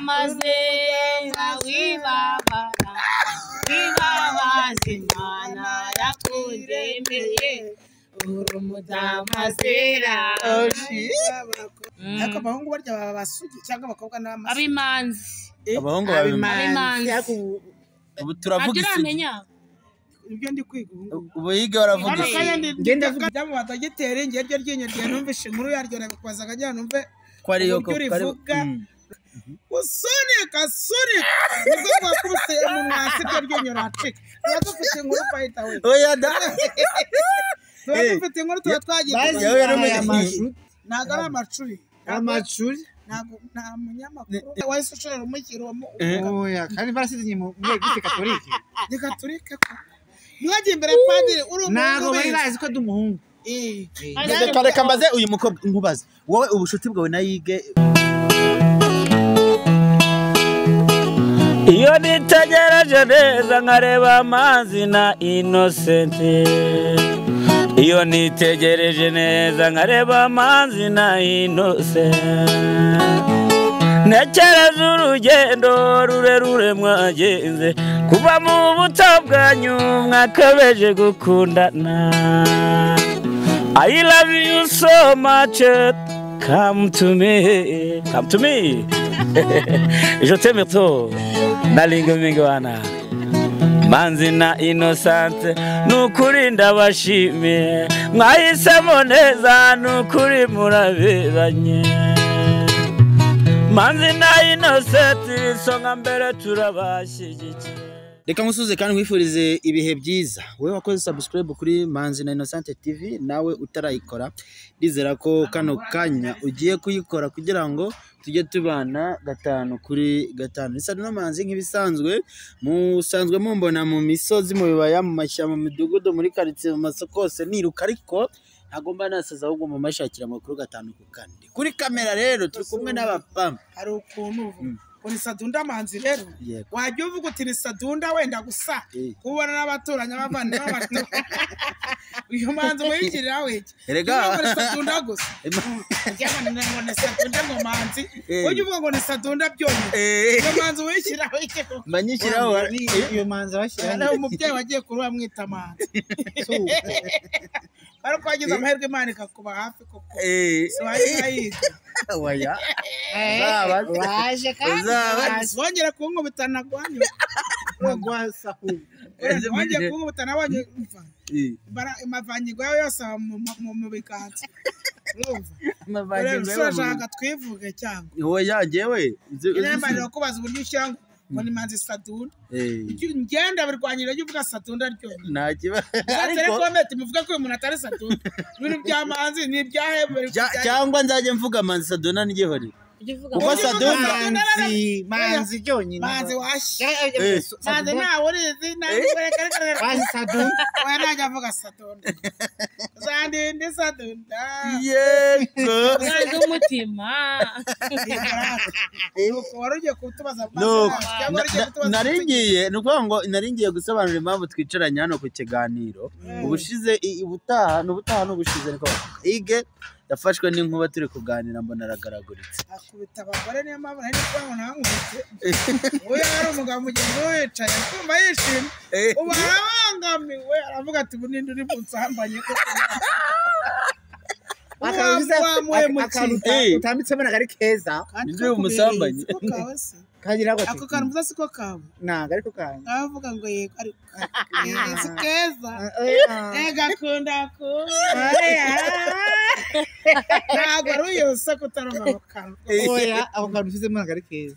maze wibabara wibabaza Imana yakundemeye urumudamazera ariko abahungu barya baba basugi cyangwa abakobwa n'abamasugi abimanzi abahungu babimanzi ubu turavuga isugi ibyo ndi kwiga ubu yiga baravuga isugi ngenda vuga byamu batagitera ingero ryinyo rye numvishe inkuru yaryo nabikwazaga njya numve ko ari yo ko usunika nibwo bakubise umuntu hasi ryinyo racika dufite inkuru fayita we oya da dufite inkuru twagiye ntago ari amacuri nta munyamakuru wahise ushobora umukiro oya kandi barasize mu Eglise Katolike ni Katolike ko mwagiye imbere padiri uri umuhungu ntago bari bazi ko ndumuhungu reka mbaze uyu mukobwa nkubaze wowe ubushuti bwawe na Yige iyo nitegereje neza nkareba amazi na Innocent iyo nitegereje neza nkareba amazi na Innocent ntekereza urugendo rurerure mwagenze kuva mu buto bwanyu mwakabeje gukundana I love you so much come to me je t'aime trop nalinga mingi wana Manzi na Innocent nukuri ndabashimiye mwahisemo neza nukuri muraberanye Manzi na Innocent songa mbere turabashyigikiye reka musuze kandi wifurize ibihe byiza wewe wakoze subscribe kuri Manzi na Innocent TV nawe utarayikora ndizera ko kano kanya ugiye kuyikora kugira ngo tujye tubana 5 kuri 5 nisa no Manzi nk'ibisanzwe musanzwe mumbona mu misozi mu bibaya mu mashyamba mu midugudu muri quartier mu masokose niruka ariko agomba nasaza ahubwo mu mashakira makuru 5 ku 4 kuri kamera rero turi kumwe n'abapam hari ukuntu uri Sadunda Manzi rero wajye uvuga uti ni Sadunda wenda gusa kubona n'abaturanye abavana n'abato uyu Manzi wigirira weke erega uri Sadunda gusa cyangwa ni Sadunda ngo Manzi ujye uvuga ngo ni Sadunda byonyine uyu Manzi wigirira weke manyishyiraho iyo Manzi washyira umubyeyi wagiye kuruha mwita Manzi ariko wagize amahirwe Imana ikakuba hafi koko wayiga waya waje kandi wongera kunkubitana gwanyu gwasa wongera kunkubitana abanye bara amavanyigo yose mu biganza urumva urashaka twivuge cyangwa oya jewe inambarira kubaza uburyo ushyira ngo ni Manzi Sadunda ngenda birwanyira cyo uvuga Sadunda ryo nta kiba ariko komete muvuga ko uyu muntu atari Sadunda ibintu bya Manzi ni byahebwe cyangwa nzaje mvuga Manzi Sadunda nigehori kuko Sadunda Manzi byonyine Manzi washya Manzi nawe urizi Manzi Sadunda we najya avuga Sadunda zandinde Sadunda yego kandi umutima warugiye kutubaza naringiye nuko ngo naringiye gusobanura impamvu twicaranye hano ku kiganiro ubushize ubutaha n'ubushize niko Ige yafashwe n'inkuba turi kuganira mbona aragaraguritse akubita abagore niyo mpamvu nari kwanga nankubite uyu ari umugabo mugenzi we yicaye kumva yishimye ubu arabangamiwe aravuga ati ubu ninde uri bunsambanye koko utambitse mbona ari keza ninde umusambanye kagira gute ako kantu muza siko kawe nanga ariko kantu avuga ngo yego ariko si keza gakunda ko ntabwo ari uyose kutarumva kantu oya ako kantu ufize mbona ari keza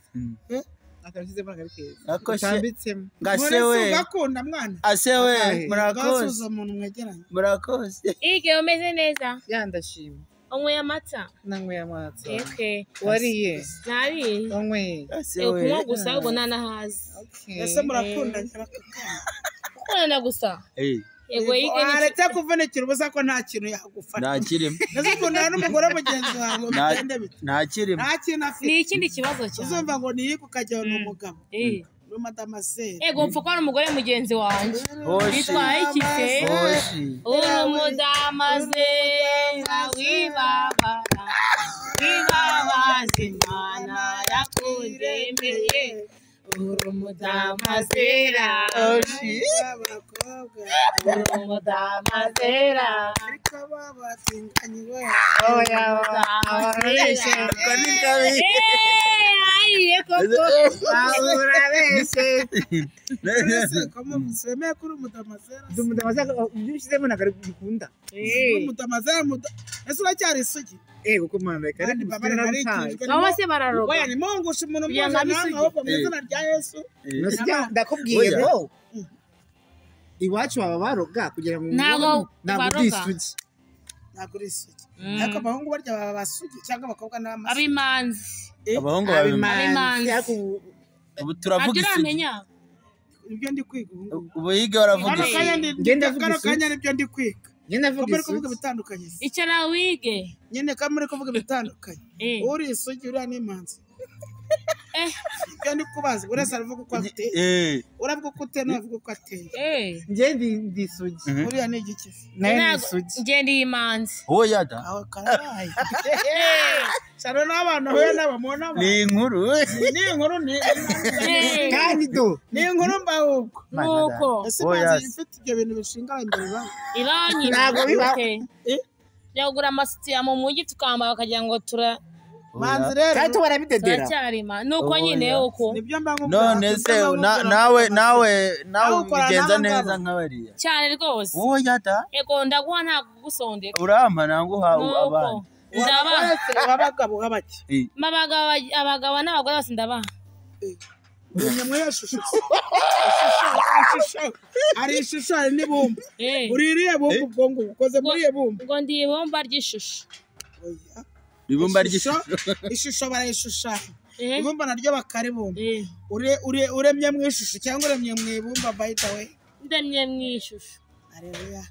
akarushyize mbona ari keza utambitsemo ngasewe ugakunda mwana asewe murakoze gasuza umuntu mwegeranye murakoze Ige umeze neza yandashima onwe amata nangwe amata okay wariye nari onwe kunywa gusa ubwo nanahazi ese murakunda ukunda gusa yego Ige aretse kuvunikira ubusa ko nta kintu yagufata nta kirimo neze ukundana n'umugore mugenzi wawe mugende bite nta kirimo nta kintu afite ni ikindi kibazo cyane uzumva ngo niyi kukajya n'umugabo Madamasere ego mpfa ko ari umugore mugenzi wanjye bitwaye ikite urumudamaze wibabara wibabaza Imana yakundemeye wemeye uri umudamazera abakobwa uri umudamazera ariko babatinganye we oya ababeshe ko ni kabi ayiye koko urabeshe ese kama museme kuri umudamazera dumudamazera ubyishizemo nagarikunda umudamazera ese uracyari isugi kuko mwana kandi baba ari baba se bararoga oya ni mungusha umuntu mwaza naho mu izina rya Yesu ndakubwiye ngo iwacu baba baroga kugira ngo ntabwo disugi ntabwo uri isugi ariko abahungu barya baba basugi cyangwa abakobwa n'amasugi abimanzi abahungu abimanzi ubu turavuga isugi ibyo ndi kwiga ubu yiga baravuga kano kanya nibyo ndi kwiga ngenda vuga kuvuga bitandukanye icyo nawe wige nyene kamuri kuvuga bitandukanye uri isugi uri n'imanzi ibyo ndi kubaza urese aravuga uko ateye uravuga uko uteye navuga uko ateye ngende isugi uriya ni igiki nayo isugi ngende imanzi oya da aho karabaye saro n'abana hoya n'abamona ni inkuru kandi do ni inkuru mbahubwo nuko ese mazi ifite ibyo bintu bishingara imbere ba iranyi ntabwo biba yagura amasutiya mu mujyi tukambara bakagira ngo manzi rero kandi tubarabidedera turacyarima nuko nyine uko nibyo mbangu none se nawe ubigenza neza nk'abariya cyane rwose oya da ego ndaguha nta kugusondeka urampa nanguha abana ndabaha abagabo b'abaki abagabo n'abagore bose ndabaha nyamwe yashusho ari ishusho ari n'ibumba uririye bumba ubwongo ukoze muri iyo bumba ngo ndi ibumba ry'ishusho ibumba ry'ishusho ishusho barayishushanya ibumba naryo bakaribumba uremye mu ishusho cyangwa uremye mu ibumba by the way ndemye mu ishusho haleluya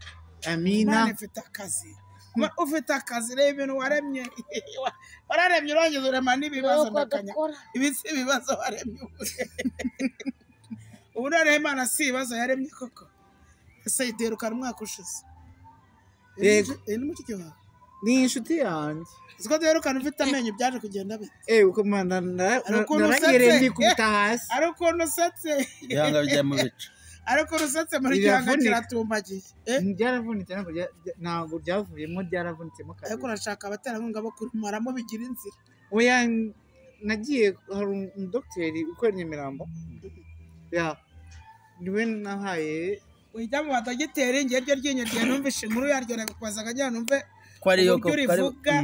amina ufite akazi reba ibintu waremye urangiza urema n'ibibazo ndakanya ibisi ibibazo waremye ubu rero Imana si ibibazo yaremye koko ese iterukana umwaka ushize yego ni mucyo cyo ni inshuti yanjye siko derukana ufite amenyo byaje kugenda bite uko mwana naragere ndi kubita hasi ari ukuntu usetse yanga bijya mu bice ariko rusetse muri cyanga kiratumbagiye byaravunitse ntabwo byavuyemo byaravunitsemo kabiri ariko urashaka abaterankunga bo kumaramo bigira inzira oya nagiye hari umudokiteri ukora Nyamirambo niwe nahaye ujya mu badogiteri ngiye ryo ryinyo rye numvishe inkuru yaryo nagakubazaga njya numve ko ariyo ko rivuga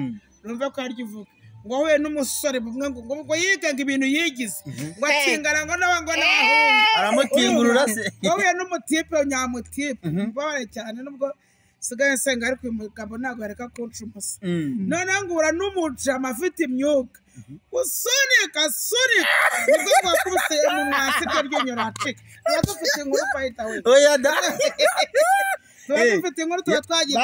numve ko aryo uvuga ngo we n'umusore bumwe ngo yigaga ibintu yigize ngo akingana ngo n'abahungu aramukingurura se ngo we n'umutipe nyamutipe mbare cyane nubwo sigaye nsenga ariko uyu mugabo ntabwo yareka kunshumusa noneho ngo ura n'umujama afite imyuka usunika nibwo wakubise mu mwasi ryo ryinyo racika tuba dufite inkuru fayita we oya da tuba dufite inkuru tuba twagiye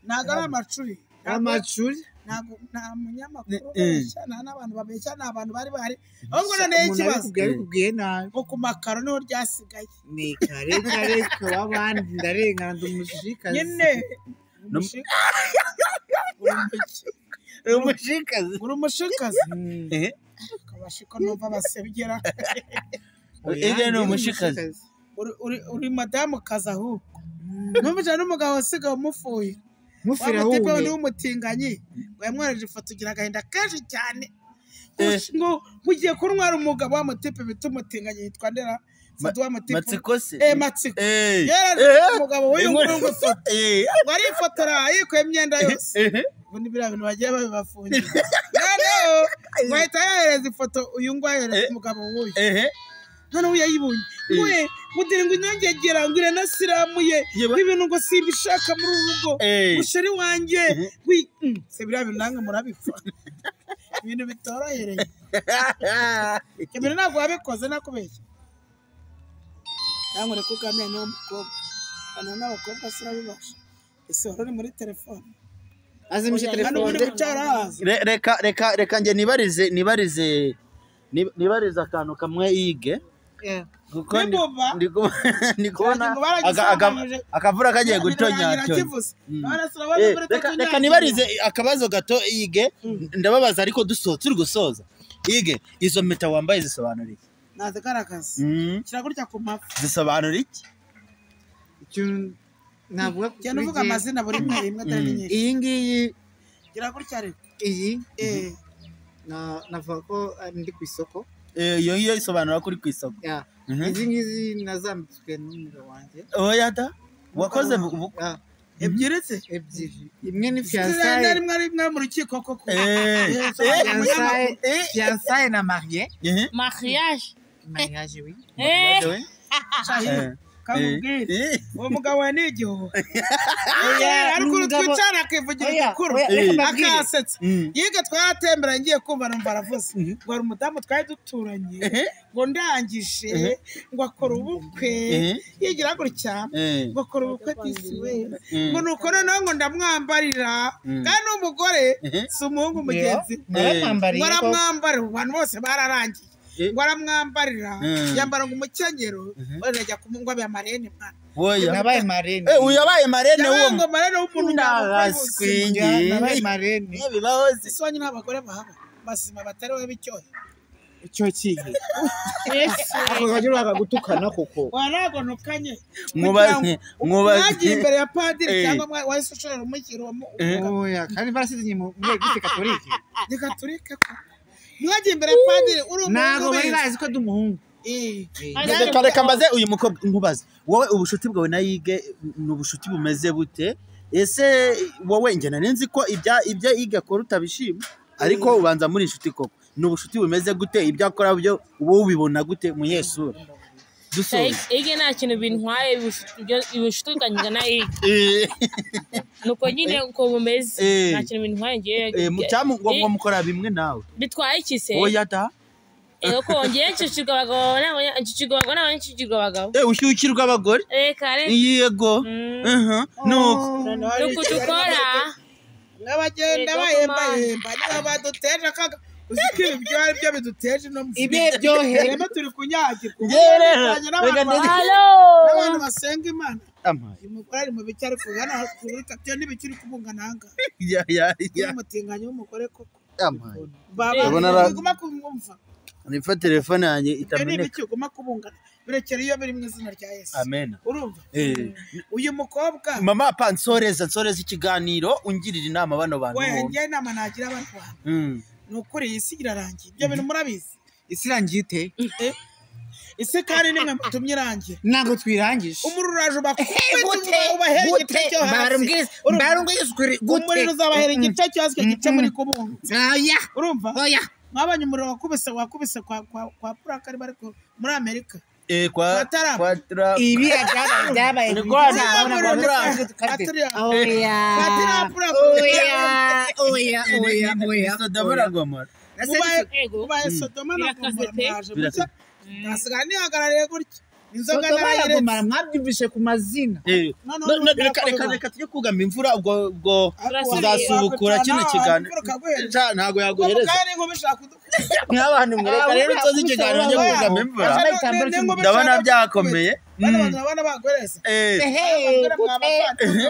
ntabwo ari amacuri nta munyamakuru babeshya nta n'abantu babeshya ni abantu bari bahari ahubwo noneho ikibazo bikubwiye nabi ngo ku makaro niho ryasigaye ni kare w'abandi ndarengana ndi umushikazi nyine uri umushikazi kabashiko numva basebgera ni umushikazi uri madamu kazi ahubwo numvise n'umugabo wasigaye umufuye mufira tipe wundi w'umutinganyi ngo yamwohereje ifoto ugira agahinda kenshi cyane ngo mugiye kuntwara umugabo w'amutipe bita umutinganyi yitwa ndera matsiko se matsiko umugabo w'uyu nguyu gufoto ngo arifotora yikuye imyenda yose ubundi biriya bintu bagiye babibafungira noneho ngo ahita yohereza ifoto uyu nguyu yohereza umugabo w'uyu noneho yayibonye we mudire ngo inyongegera ngo iranasiramuye ibintu ngo simbishaka muri uru rugo musheri wanjye se biriya bintu namwe murabipfa ibintu bitorohereye ibintu ntabwo wabikoze nakubeshya cyangwa reka uganire n'uwo mukobwa kana n'abakobwa sirabibasha ese wari uri muri telefone azimishe telefone reka njye nibarize akantu kamwe yige kuko ndi kubona akavura kagiye gutonyatonye reka nibarize akabazo gato yige ndababaza ariko dusohotse uri gusoza Ige izo mpeta wambaye zisobanura iki? Nazigaragaza kiragurya ku mafu zisobanura iki? Navuga cyane uvuga amazina buri rimwe atari nyinshi. Iyi ngiyi kiragurya ariko iyi navuga ko ndi ku isoko. Iyo isobanura ko uri ku isoko. Izi ngizi nazambitswe n'umugabo wanjye. Oya da wakoze ebyiri se? Ebyiri. Imwe ni fiançailles. Rimwe mu rukiko koko. Fiançailles na marié. Mariage. Mariage oui. Kamubwire uwo mugabo we ni igihuha ariko twicara akivugira igikuru akasetsa yiga twaratemberanye ngiye kumva numva aravuze ngo hari umudamu twari duturanye ngo ndangije ngo akora ubukwe yigira gutya ngo akora ubukwe disi we ngo nuko noneho ngo ndamwambarira kandi umugore si umuhungu mugenzi ngo aramwambarira abantu bose bararangiye ngo aramwambarira yambara ngo umukenyero barajya kumungwa bya marene mwana nabaye marene uyabaye marene wo ngo marene w'umuntu n'abaswingi nabaye marene bibahoze isonye n'abagore bahaba basima batari we bicyohe icyo kihe ako gaje bagagutukana koko waragonokanye mwubaze imbere ya padiri cyangwa wahise ushorera umukiro oya kandi barasize mu Eglise Katolike ni Katolike ko mwagiye imbere ya padiri uri umuhungu nago bari bazi ko dumuhungu reka mbaze uyu mukobwa nkubaze wowe ubushuti bwawe na Yige ni ubushuti bumeze bute ese wowe nge narinzi ko ibya Yige akora utabishima ariko ubanza muri inshuti koko ni ubushuti bumeze gute ibyo akora byo wowe ubibona gute munyesura Yige nta kintu bintwaye ubushuti bwanjye na Yige nuko nyine uko bumeze nta kintu bintwaye ngiye ngo mukora bimwe nawe bitwaye iki se oya da ko ngiye ncicirwa abagabo n'abanyicirwa abagabo ushyukirwa abagore kare yego nuko dukora n'abagenda bahemba niba baduteje akaga uziko ibyo ari byo biduteje no ibe byohere turi kunyagirwa n'abantu basenga Imana umugore ari mu bice ari kugana kuri kapyo n'ibikiri kubungananga umutinganyi w'umugore koko babona kumva nifa telefone yanjye itameneka n'ibiki uguma kubungana birekera iyo biri mu izina rya Yesu amen urumva uyu mukobwa mama nsoreza ikiganiro ungirira inama bano bantu we ngiye inama nagira abantu nukuri isi irarangiye ibyo bintu murabizi isi irangiye ite isi kandi nimwe mutumye irangira ntabwo twirangije umururaje ubahera igice cyo hasi umuriro uzabahera igice cyo hasi igice muri kubunga urumva mwabanye umuriro wakubise kwa purakari bari muri Amerika kwa ibi byabaye ubaye Sodoma na Gomora nasigara nihagarariye gutya inzoga narayiretse mwabyumvishe ku mazina reka tujye kugama imvura ubwo uzasubukura kino kiganiro ntabwo yaguhereza nk'abantu mureka rero utoze ikiganiro cyo kugama imvura ndabona byakomeye abana bagoreza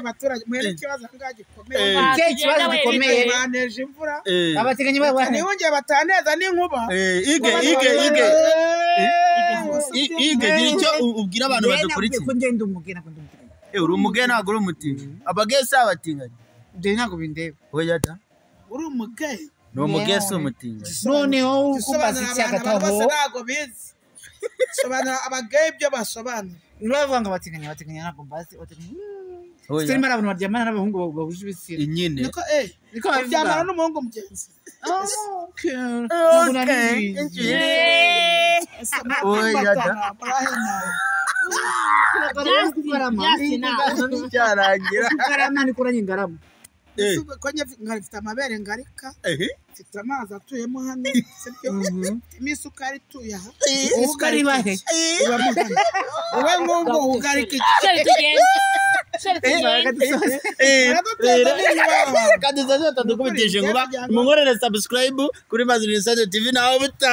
abaturage mwere ikibazo gikomeye baneje imvura abateganyi babana nihongeye bataneza n'inkuba Ige gira icyo ubwira abantu badukurikiye ko ngenda umugena uri umugena ntabwo uri umutinyi abagese abatinganye ibyo ntabwo bindeba oya da uri umugeye ni umugese umutinyi noneho ukubaza icyagataho ntabwo bizi sobanura abageye ibyo basobanura uravuga ngo batinganya ntabwo mbazi Sitari mara abantu baryamana n'abahungu bahuje ibitsina nyine niko baryamana n'umuhungu mugenzi nkafite amabere ngarika mfite amazi atuyemo hano isukari ituye aha isukari ibahe wowe nk'ubwo ugarika kandi dukubitije ngo munkorere subscribe kuri Manzi TV naho buta